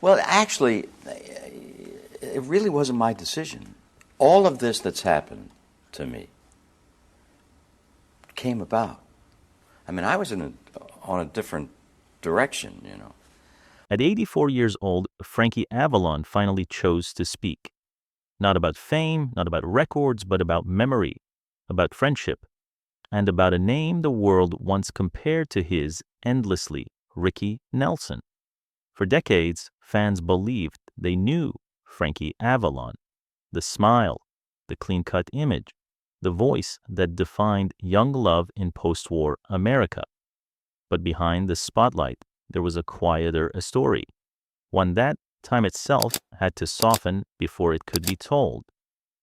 Well, actually, it really wasn't my decision. All of this that's happened to me came about. I mean, I was on a different direction, you know. At 84 years old, Frankie Avalon finally chose to speak. Not about fame, not about records, but about memory, about friendship, and about a name the world once compared to his endlessly, Ricky Nelson. For decades, fans believed they knew Frankie Avalon, the smile, the clean-cut image, the voice that defined young love in post-war America. But behind the spotlight, there was a quieter story, one that time itself had to soften before it could be told.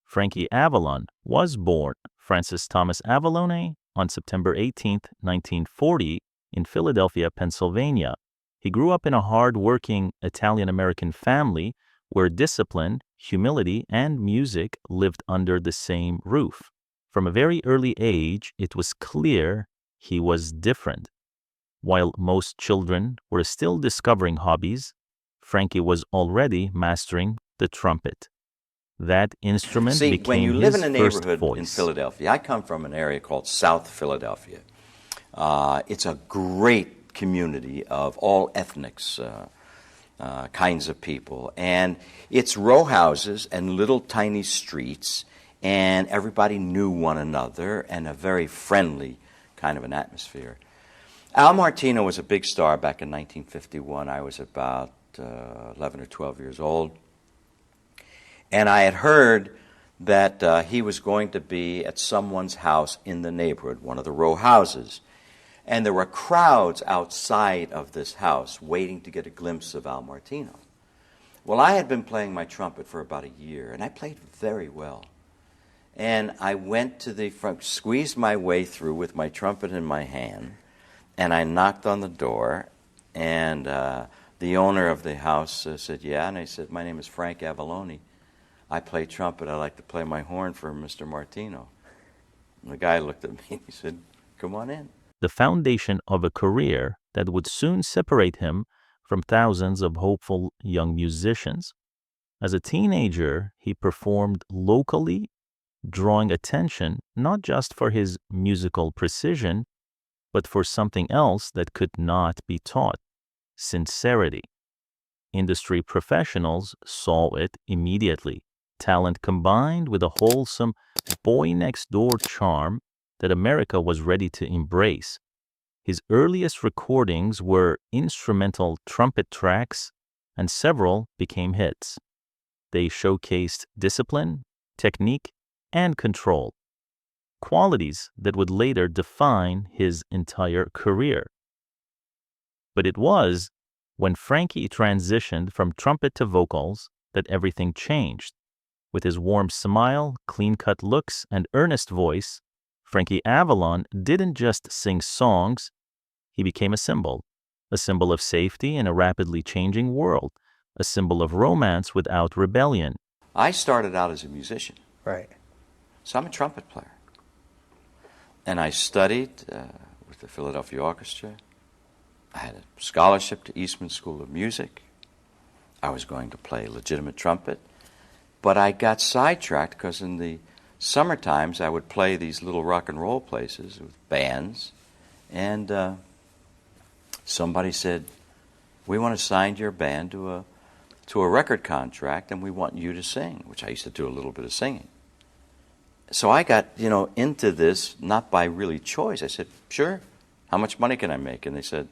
Frankie Avalon was born Francis Thomas Avalone on September 18, 1940, in Philadelphia, Pennsylvania. He grew up in a hard-working Italian-American family where discipline, humility, and music lived under the same roof. From a very early age, it was clear he was different. While most children were still discovering hobbies, Frankie was already mastering the trumpet. That instrument See, when you became live his in a first neighborhood in voice. Philadelphia, I come from an area called South Philadelphia. It's a great community of all ethnics, kinds of people. And it's row houses and little tiny streets, and everybody knew one another, and a very friendly kind of an atmosphere. Al Martino was a big star back in 1951. I was about 11 or 12 years old. And I had heard that he was going to be at someone's house in the neighborhood, one of the row houses. And there were crowds outside of this house waiting to get a glimpse of Al Martino. Well, I had been playing my trumpet for about a year, and I played very well. And I went to the front, squeezed my way through with my trumpet in my hand, and I knocked on the door, and the owner of the house said, "Yeah," and I said, "My name is Frank Avalon. I play trumpet. I like to play my horn for Mr. Martino." And the guy looked at me and he said, "Come on in." The foundation of a career that would soon separate him from thousands of hopeful young musicians. As a teenager, he performed locally, drawing attention not just for his musical precision, but for something else that could not be taught: sincerity. Industry professionals saw it immediately. Talent combined with a wholesome boy-next-door charm that America was ready to embrace. His earliest recordings were instrumental trumpet tracks, and several became hits. They showcased discipline, technique, and control, qualities that would later define his entire career. But it was when Frankie transitioned from trumpet to vocals that everything changed. With his warm smile, clean-cut looks, and earnest voice, Frankie Avalon didn't just sing songs, he became a symbol of safety in a rapidly changing world, a symbol of romance without rebellion. I started out as a musician. Right. So I'm a trumpet player. And I studied with the Philadelphia Orchestra. I had a scholarship to Eastman School of Music. I was going to play legitimate trumpet. But I got sidetracked because in the summer times I would play these little rock and roll places with bands. And somebody said, "We want to sign your band to a record contract, and we want you to sing," which I used to do a little bit of singing. So I got, into this not by really choice. I said, "Sure, how much money can I make?" And they said,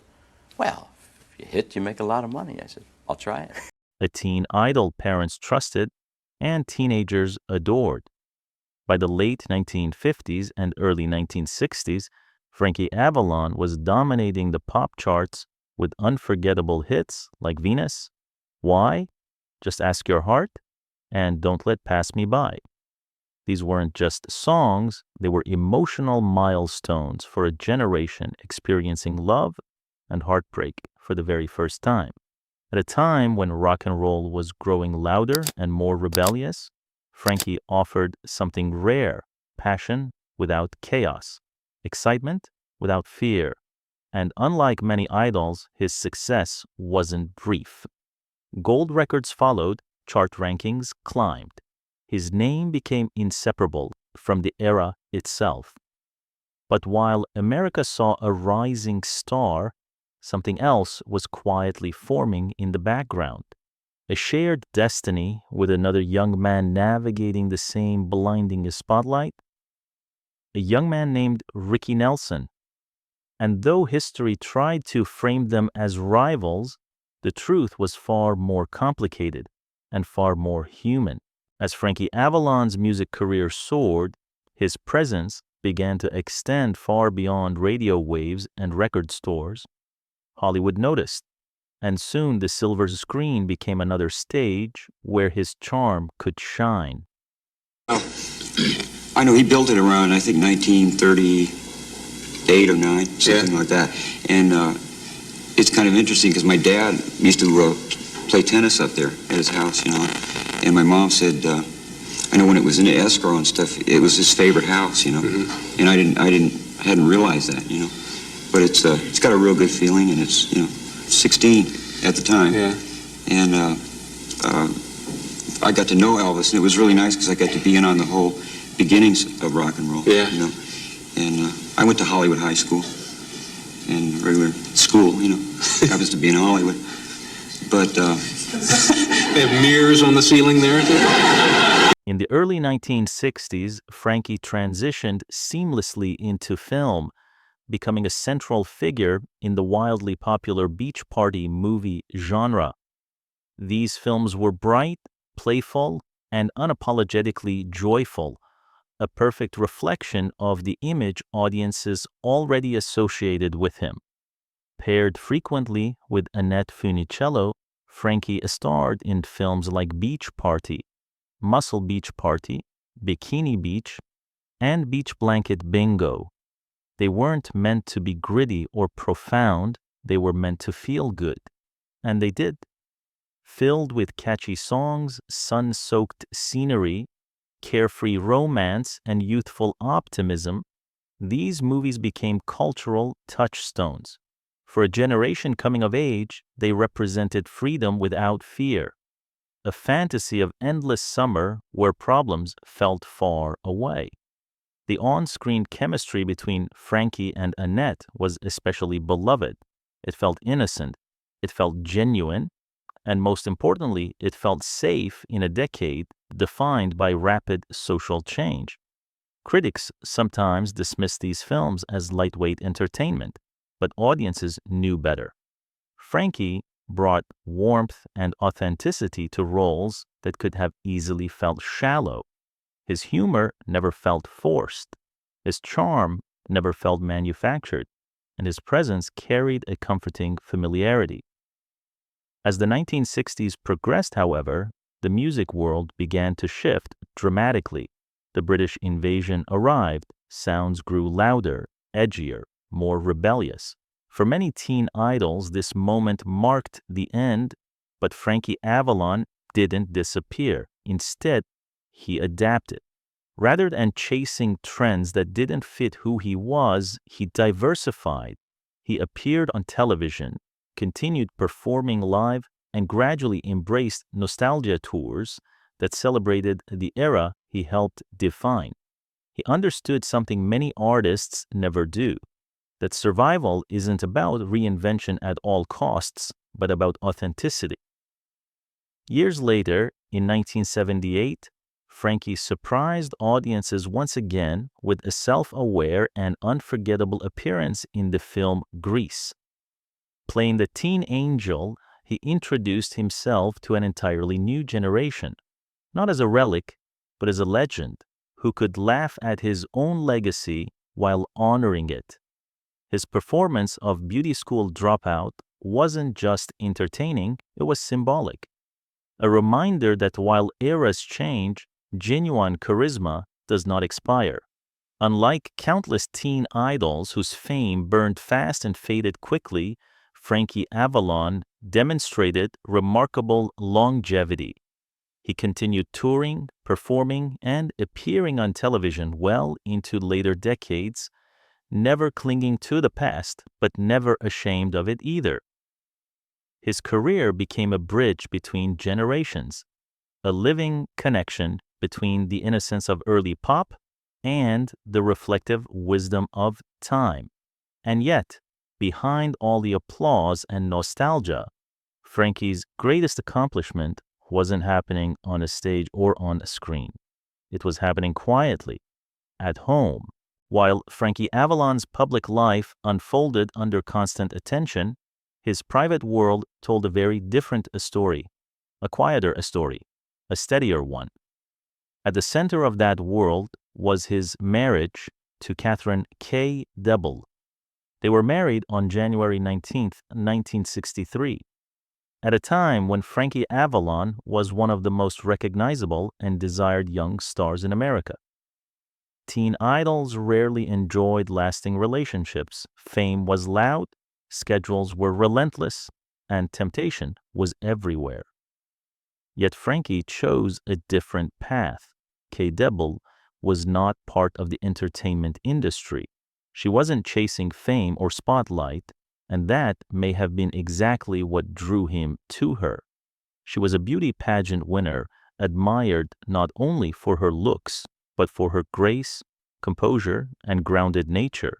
"Well, if you hit, you make a lot of money." I said, "I'll try it." A teen idol parents trusted and teenagers adored. By the late 1950s and early 1960s, Frankie Avalon was dominating the pop charts with unforgettable hits like Venus, Why, Just Ask Your Heart, and Don't Let Pass Me By. These weren't just songs, they were emotional milestones for a generation experiencing love and heartbreak for the very first time. At a time when rock and roll was growing louder and more rebellious, Frankie offered something rare: passion without chaos, excitement without fear. And unlike many idols, his success wasn't brief. Gold records followed, chart rankings climbed. His name became inseparable from the era itself. But while America saw a rising star, something else was quietly forming in the background. A shared destiny with another young man navigating the same blinding spotlight. A young man named Ricky Nelson. And though history tried to frame them as rivals, the truth was far more complicated and far more human. As Frankie Avalon's music career soared, his presence began to extend far beyond radio waves and record stores. Hollywood noticed, and soon the silver screen became another stage where his charm could shine. I know he built it around, I think, 1938 or 9, something like that. And it's kind of interesting because my dad used to play tennis up there at his house, you know. And my mom said, I know when it was in the escrow and stuff, it was his favorite house, you know. Mm-hmm. And I hadn't realized that, you know. But it's got a real good feeling, and it's, you know, 16 at the time. Yeah. And I got to know Elvis, and it was really nice because I got to be in on the whole beginnings of rock and roll. Yeah. You know, and I went to Hollywood High School, and regular school, you know, happens to be in Hollywood. But they have mirrors on the ceiling there. In the early 1960s, Frankie transitioned seamlessly into film, becoming a central figure in the wildly popular beach party movie genre. These films were bright, playful, and unapologetically joyful, a perfect reflection of the image audiences already associated with him. Paired frequently with Annette Funicello, Frankie starred in films like Beach Party, Muscle Beach Party, Bikini Beach, and Beach Blanket Bingo. They weren't meant to be gritty or profound, they were meant to feel good. And they did. Filled with catchy songs, sun-soaked scenery, carefree romance, and youthful optimism, these movies became cultural touchstones. For a generation coming of age, they represented freedom without fear, a fantasy of endless summer where problems felt far away. The on-screen chemistry between Frankie and Annette was especially beloved. It felt innocent, it felt genuine, and most importantly, it felt safe in a decade defined by rapid social change. Critics sometimes dismiss these films as lightweight entertainment, but audiences knew better. Frankie brought warmth and authenticity to roles that could have easily felt shallow. His humor never felt forced. His charm never felt manufactured, and his presence carried a comforting familiarity. As the 1960s progressed, however, the music world began to shift dramatically. The British invasion arrived, sounds grew louder, edgier, more rebellious. For many teen idols, this moment marked the end, but Frankie Avalon didn't disappear. Instead, he adapted. Rather than chasing trends that didn't fit who he was, he diversified. He appeared on television, continued performing live, and gradually embraced nostalgia tours that celebrated the era he helped define. He understood something many artists never do, that survival isn't about reinvention at all costs, but about authenticity. Years later, in 1978, Frankie surprised audiences once again with a self-aware and unforgettable appearance in the film Grease. Playing the teen angel, he introduced himself to an entirely new generation, not as a relic, but as a legend who could laugh at his own legacy while honoring it. His performance of Beauty School Dropout wasn't just entertaining, it was symbolic. A reminder that while eras change, genuine charisma does not expire. Unlike countless teen idols whose fame burned fast and faded quickly, Frankie Avalon demonstrated remarkable longevity. He continued touring, performing, and appearing on television well into later decades, never clinging to the past, but never ashamed of it either. His career became a bridge between generations, a living connection between the innocence of early pop and the reflective wisdom of time. And yet, behind all the applause and nostalgia, Frankie's greatest accomplishment wasn't happening on a stage or on a screen. It was happening quietly, at home. While Frankie Avalon's public life unfolded under constant attention, his private world told a very different story, a quieter story, a steadier one. At the center of that world was his marriage to Catherine K. Debble. They were married on January 19, 1963, at a time when Frankie Avalon was one of the most recognizable and desired young stars in America. Teen idols rarely enjoyed lasting relationships. Fame was loud, schedules were relentless, and temptation was everywhere. Yet Frankie chose a different path. Kay Debble was not part of the entertainment industry. She wasn't chasing fame or spotlight, and that may have been exactly what drew him to her. She was a beauty pageant winner, admired not only for her looks, but for her grace, composure, and grounded nature.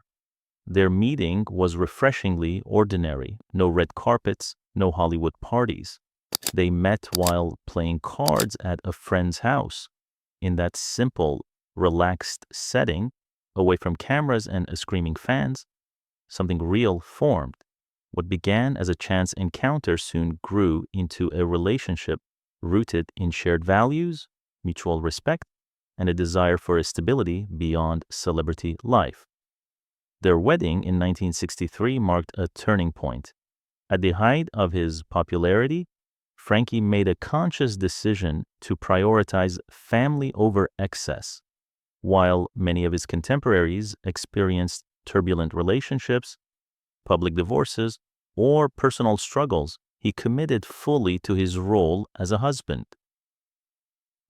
Their meeting was refreshingly ordinary. No red carpets, no Hollywood parties. They met while playing cards at a friend's house. In that simple, relaxed setting, away from cameras and screaming fans, something real formed. What began as a chance encounter soon grew into a relationship rooted in shared values, mutual respect, and a desire for a stability beyond celebrity life. Their wedding in 1963 marked a turning point. At the height of his popularity, Frankie made a conscious decision to prioritize family over excess. While many of his contemporaries experienced turbulent relationships, public divorces, or personal struggles, he committed fully to his role as a husband.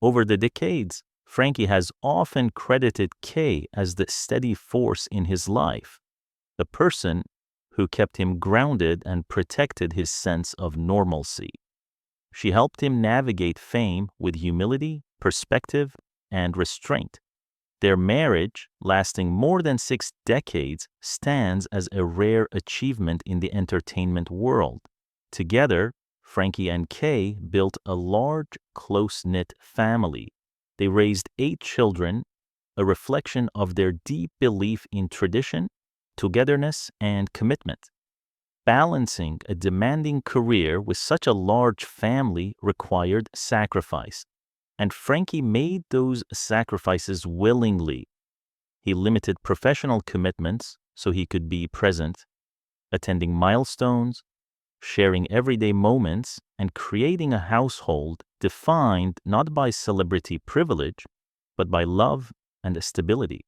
Over the decades, Frankie has often credited Kay as the steady force in his life, the person who kept him grounded and protected his sense of normalcy. She helped him navigate fame with humility, perspective, and restraint. Their marriage, lasting more than 6 decades, stands as a rare achievement in the entertainment world. Together, Frankie and Kay built a large, close-knit family. They raised 8 children, a reflection of their deep belief in tradition, togetherness, and commitment. Balancing a demanding career with such a large family required sacrifice, and Frankie made those sacrifices willingly. He limited professional commitments so he could be present, attending milestones, sharing everyday moments, and creating a household defined not by celebrity privilege, but by love and stability.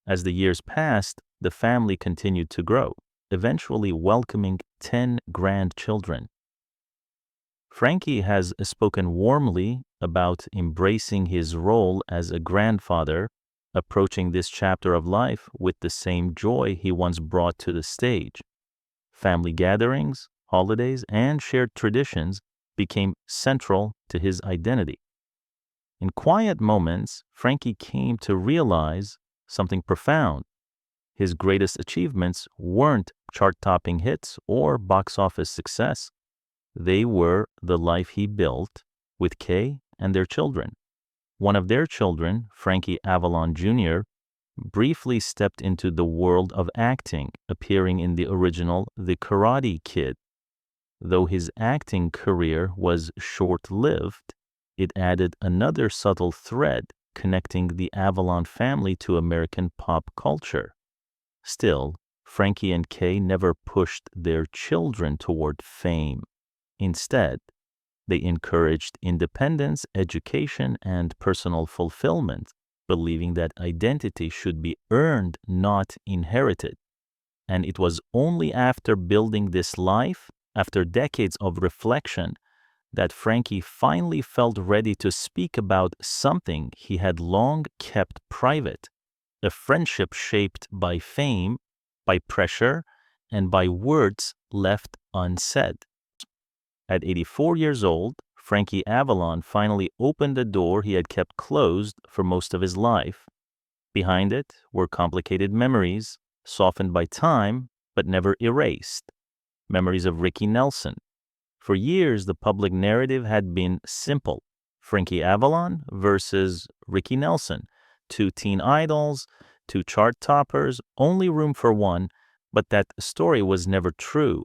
As the years passed, the family continued to grow, eventually welcoming 10 grandchildren. Frankie has spoken warmly about embracing his role as a grandfather, approaching this chapter of life with the same joy he once brought to the stage. Family gatherings, holidays, and shared traditions became central to his identity. In quiet moments, Frankie came to realize something profound. His greatest achievements weren't chart-topping hits or box office success. They were the life he built with Kay and their children. One of their children, Frankie Avalon Jr., briefly stepped into the world of acting, appearing in the original The Karate Kid. Though his acting career was short-lived, it added another subtle thread connecting the Avalon family to American pop culture. Still, Frankie and Kay never pushed their children toward fame. Instead, they encouraged independence, education, and personal fulfillment, believing that identity should be earned, not inherited. And it was only after building this life, after decades of reflection, that Frankie finally felt ready to speak about something he had long kept private, a friendship shaped by fame, by pressure, and by words left unsaid. At 84 years old, Frankie Avalon finally opened a door he had kept closed for most of his life. Behind it were complicated memories, softened by time but never erased. Memories of Ricky Nelson. For years, the public narrative had been simple. Frankie Avalon versus Ricky Nelson. Two teen idols, two chart toppers, only room for one, but that story was never true.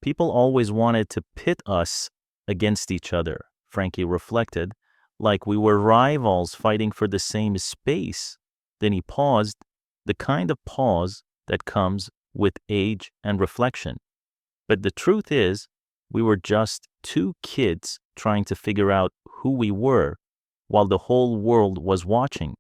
People always wanted to pit us against each other, Frankie reflected, like we were rivals fighting for the same space. Then he paused, the kind of pause that comes with age and reflection. But the truth is, we were just two kids trying to figure out who we were while the whole world was watching.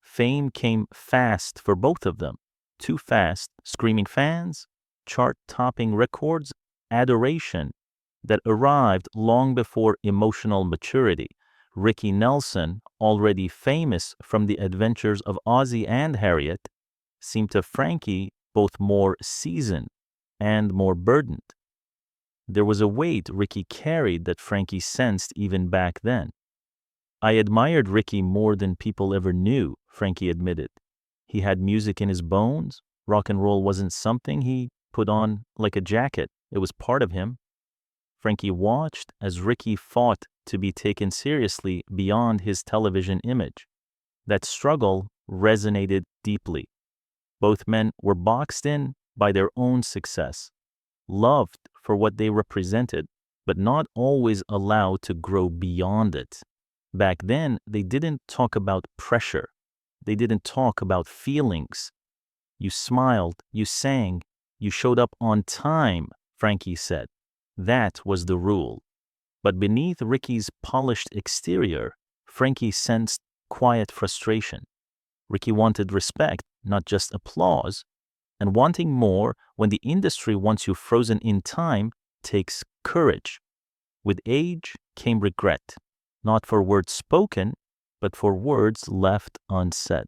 Fame came fast for both of them. Too fast, screaming fans, chart-topping records, adoration that arrived long before emotional maturity. Ricky Nelson, already famous from the adventures of Ozzie and Harriet, seemed to Frankie both more seasoned and more burdened. There was a weight Ricky carried that Frankie sensed even back then. I admired Ricky more than people ever knew, Frankie admitted. He had music in his bones. Rock and roll wasn't something he put on like a jacket. It was part of him. Frankie watched as Ricky fought to be taken seriously beyond his television image. That struggle resonated deeply. Both men were boxed in by their own success, loved for what they represented, but not always allowed to grow beyond it. Back then, they didn't talk about pressure. They didn't talk about feelings. You smiled, you sang, you showed up on time, Frankie said. That was the rule. But beneath Ricky's polished exterior, Frankie sensed quiet frustration. Ricky wanted respect, not just applause, and wanting more when the industry wants you frozen in time takes courage. With age came regret, not for words spoken, but for words left unsaid.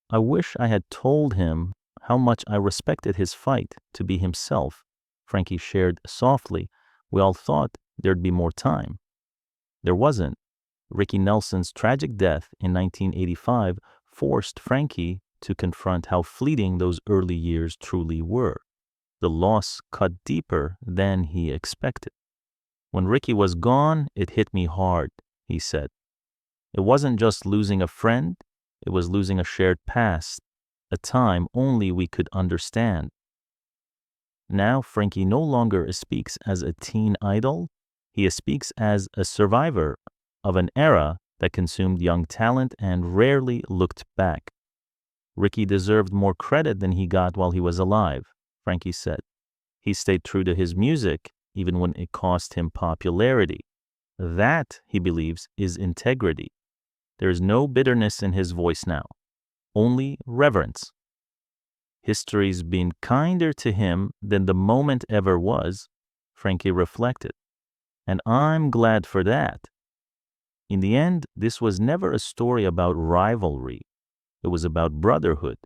I wish I had told him how much I respected his fight to be himself, Frankie shared softly. We all thought there'd be more time. There wasn't. Ricky Nelson's tragic death in 1985 forced Frankie to confront how fleeting those early years truly were. The loss cut deeper than he expected. When Ricky was gone, it hit me hard, he said. It wasn't just losing a friend, it was losing a shared past, a time only we could understand. Now Frankie no longer speaks as a teen idol, he speaks as a survivor of an era that consumed young talent and rarely looked back. Ricky deserved more credit than he got while he was alive, Frankie said. He stayed true to his music, even when it cost him popularity. That, he believes, is integrity. There is no bitterness in his voice now, only reverence. History's been kinder to him than the moment ever was, Frankie reflected. And I'm glad for that. In the end, this was never a story about rivalry. It was about brotherhood,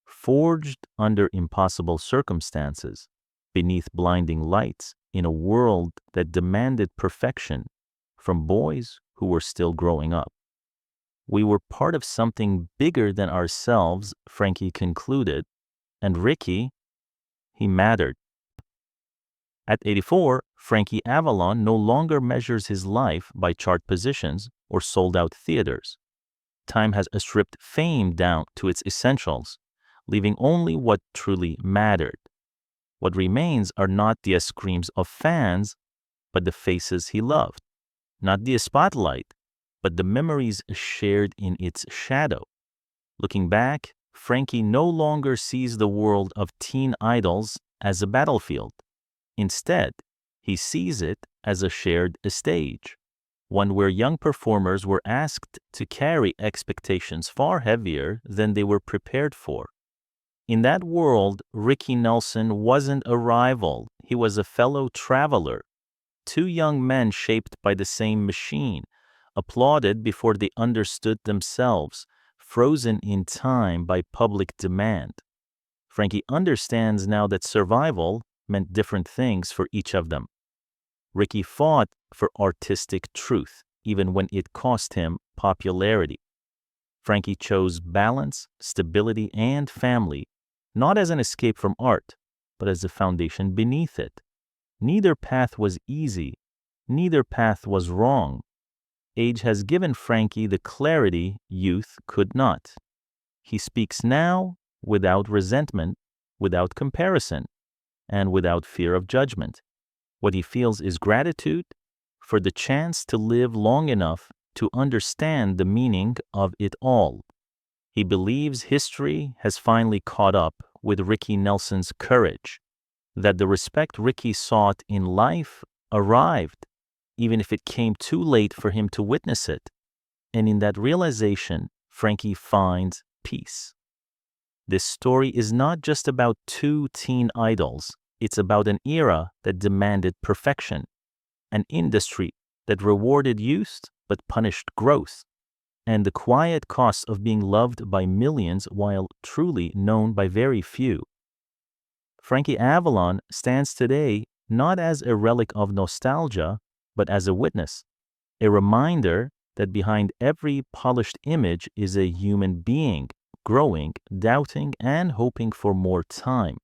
forged under impossible circumstances, beneath blinding lights, in a world that demanded perfection from boys who were still growing up. We were part of something bigger than ourselves, Frankie concluded, and Ricky, he mattered. At 84, Frankie Avalon no longer measures his life by chart positions or sold-out theaters. Time has stripped fame down to its essentials, leaving only what truly mattered. What remains are not the screams of fans, but the faces he loved. Not the spotlight, but the memories shared in its shadow. Looking back, Frankie no longer sees the world of teen idols as a battlefield. Instead, he sees it as a shared stage, one where young performers were asked to carry expectations far heavier than they were prepared for. In that world, Ricky Nelson wasn't a rival, he was a fellow traveler. Two young men shaped by the same machine, applauded before they understood themselves, frozen in time by public demand. Frankie understands now that survival meant different things for each of them. Ricky fought for artistic truth, even when it cost him popularity. Frankie chose balance, stability, and family, not as an escape from art, but as the foundation beneath it. Neither path was easy. Neither path was wrong. Age has given Frankie the clarity youth could not. He speaks now without resentment, without comparison, and without fear of judgment. What he feels is gratitude for the chance to live long enough to understand the meaning of it all. He believes history has finally caught up with Ricky Nelson's courage, that the respect Ricky sought in life arrived, even if it came too late for him to witness it. And in that realization, Frankie finds peace. This story is not just about two teen idols. It's about an era that demanded perfection, an industry that rewarded youth but punished growth, and the quiet cost of being loved by millions while truly known by very few. Frankie Avalon stands today not as a relic of nostalgia, but as a witness, a reminder that behind every polished image is a human being, growing, doubting, and hoping for more time.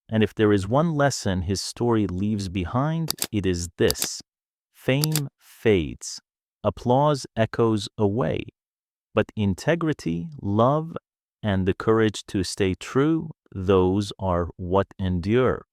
And if there is one lesson his story leaves behind, it is this: fame fades, applause echoes away, but integrity, love, and the courage to stay true, those are what endure.